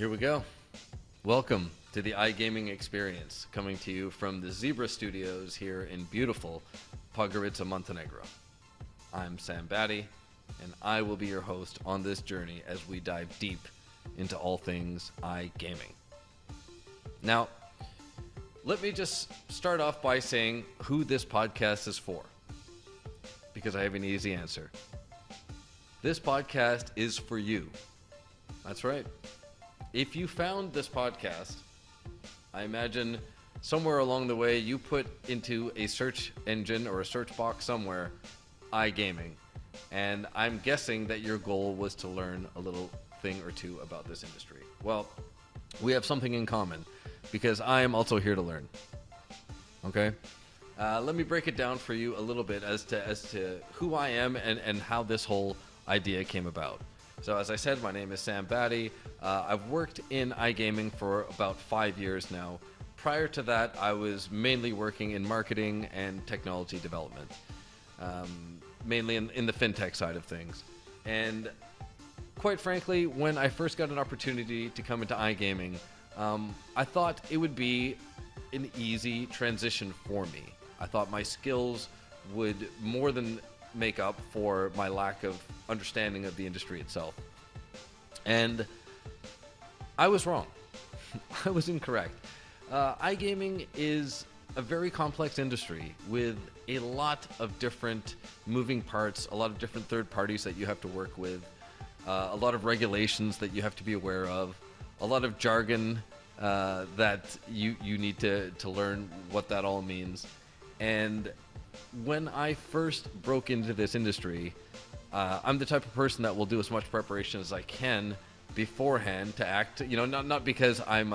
Here we go. Welcome to the iGaming experience, coming to you from the Zebra Studios here in beautiful Podgorica, Montenegro. I'm Samee Bhatti, and I will be your host on this journey as we dive deep into all things iGaming. Now, let me just start off by saying who this podcast is for, because I have an easy answer. This podcast is for you. That's right. If you found this podcast, I imagine somewhere along the way you put into a search engine or a search box somewhere, iGaming. And I'm guessing that your goal was to learn a little thing or two about this industry. Well, we have something in common because I am also here to learn. Okay? Let me break it down for you a little bit as to who I am and how this whole idea came about. So as I said, my name is Samee Bhatti. I've worked in iGaming for about 5 years now. Prior to that, I was mainly working in marketing and technology development, mainly in the fintech side of things. And quite frankly, when I first got an opportunity to come into iGaming, I thought it would be an easy transition for me. I thought my skills would more than make up for my lack of understanding of the industry itself. And I was wrong. I was incorrect. iGaming is a very complex industry with a lot of different moving parts, a lot of different third parties that you have to work with, a lot of regulations that you have to be aware of, a lot of jargon that you need to learn what that all means. And when I first broke into this industry, I'm the type of person that will do as much preparation as I can beforehand to act, not because I'm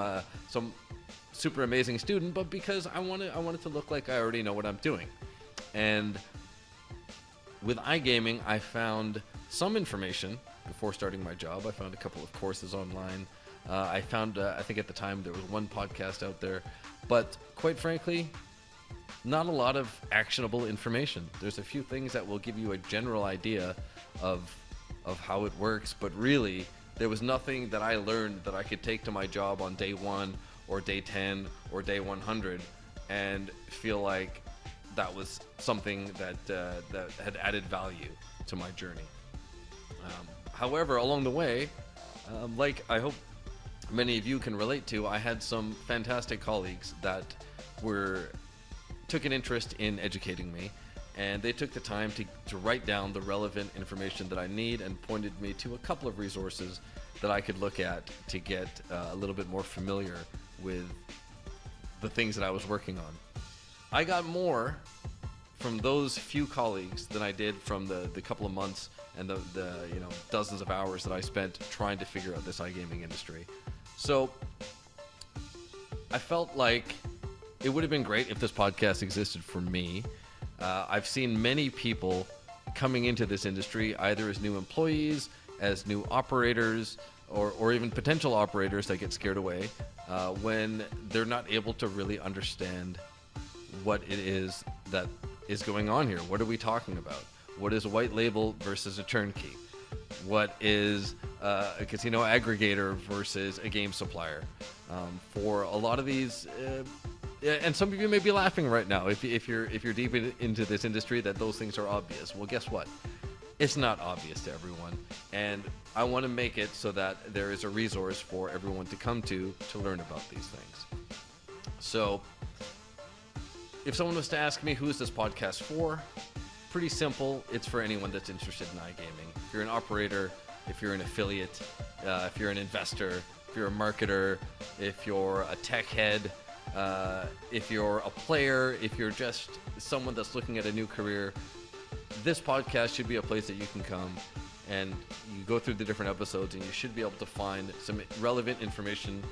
some super amazing student, but because I want it to look like I already know what I'm doing. And with iGaming, I found some information before starting my job. I found a couple of courses online. I found, I think at the time there was one podcast out there, but quite frankly, not a lot of actionable information. There's a few things that will give you a general idea of how it works, but really there was nothing that I learned that I could take to my job on day 1 or day 10 or day 100 and feel like that was something that had added value to my journey. However, along the way, like I hope many of you can relate to, I had some fantastic colleagues that took an interest in educating me, and they took the time to write down the relevant information that I need and pointed me to a couple of resources that I could look at to get a little bit more familiar with the things that I was working on. I got more from those few colleagues than I did from the couple of months and the dozens of hours that I spent trying to figure out this iGaming industry. So I felt like it would have been great if this podcast existed for me. I've seen many people coming into this industry either as new employees, as new operators, or even potential operators that get scared away when they're not able to really understand what it is that is going on here. What are we talking about? What is a white label versus a turnkey? What is a casino aggregator versus a game supplier? For a lot of these, and some of you may be laughing right now if you're deep into this industry that those things are obvious. Well, guess what? It's not obvious to everyone, and I want to make it so that there is a resource for everyone to come to learn about these things. So, if someone was to ask me who is this podcast for, pretty simple. It's for anyone that's interested in iGaming. If you're an operator, if you're an affiliate, if you're an investor, if you're a marketer, if you're a tech head, if you're a player, if you're just someone that's looking at a new career, this podcast should be a place that you can come and you go through the different episodes and you should be able to find some relevant information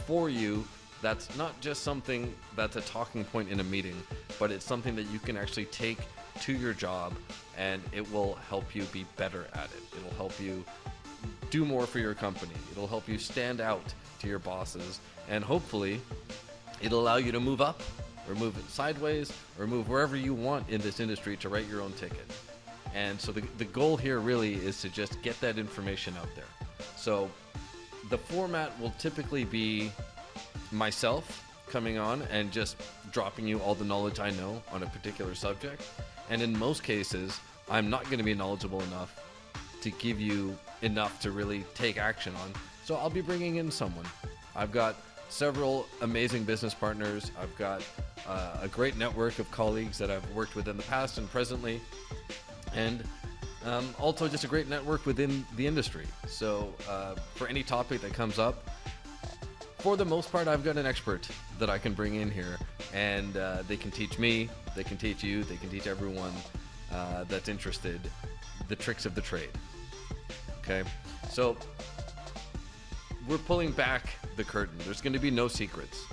for you. That's not just something that's a talking point in a meeting, but it's something that you can actually take to your job and it will help you be better at it. It'll help you do more for your company. It'll help you stand out to your bosses, and hopefully it'll allow you to move up or move sideways or move wherever you want in this industry to write your own ticket. And so the goal here really is to just get that information out there. So the format will typically be myself coming on and just dropping you all the knowledge I know on a particular subject. And in most cases, I'm not going to be knowledgeable enough to give you enough to really take action on. So I'll be bringing in someone. I've got several amazing business partners. I've got a great network of colleagues that I've worked with in the past and presently, and also just a great network within the industry. So for any topic that comes up, for the most part, I've got an expert that I can bring in here, and they can teach me, they can teach you, they can teach everyone that's interested the tricks of the trade. Okay, so we're pulling back the curtain. There's going to be no secrets.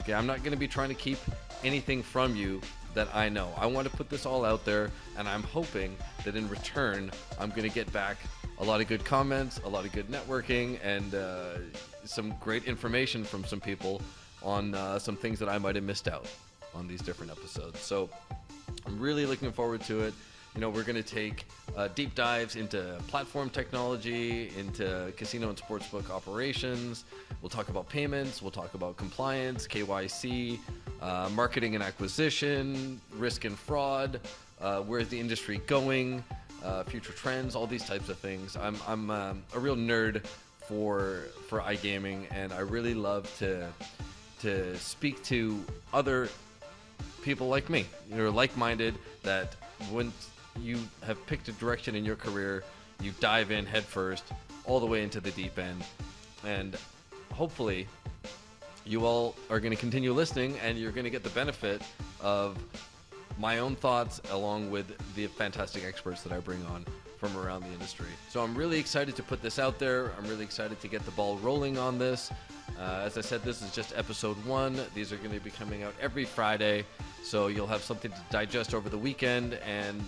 Okay, I'm not going to be trying to keep anything from you that I know. I want to put this all out there, and I'm hoping that in return, I'm going to get back a lot of good comments, a lot of good networking, and some great information from some people on some things that I might have missed out on these different episodes. So I'm really looking forward to it. You know, we're going to take deep dives into platform technology, into casino and sportsbook operations. We'll talk about payments. We'll talk about compliance, KYC, marketing and acquisition, risk and fraud, where's the industry going, future trends, all these types of things. I'm a real nerd for iGaming, and I really love to speak to other people like me, like-minded, that when you have picked a direction in your career, you dive in head first, all the way into the deep end. And hopefully you all are going to continue listening, and you're going to get the benefit of my own thoughts along with the fantastic experts that I bring on from around the industry. So I'm really excited to put this out there. I'm really excited to get the ball rolling on this. As I said, this is just episode 1. These are going to be coming out every Friday, so you'll have something to digest over the weekend, and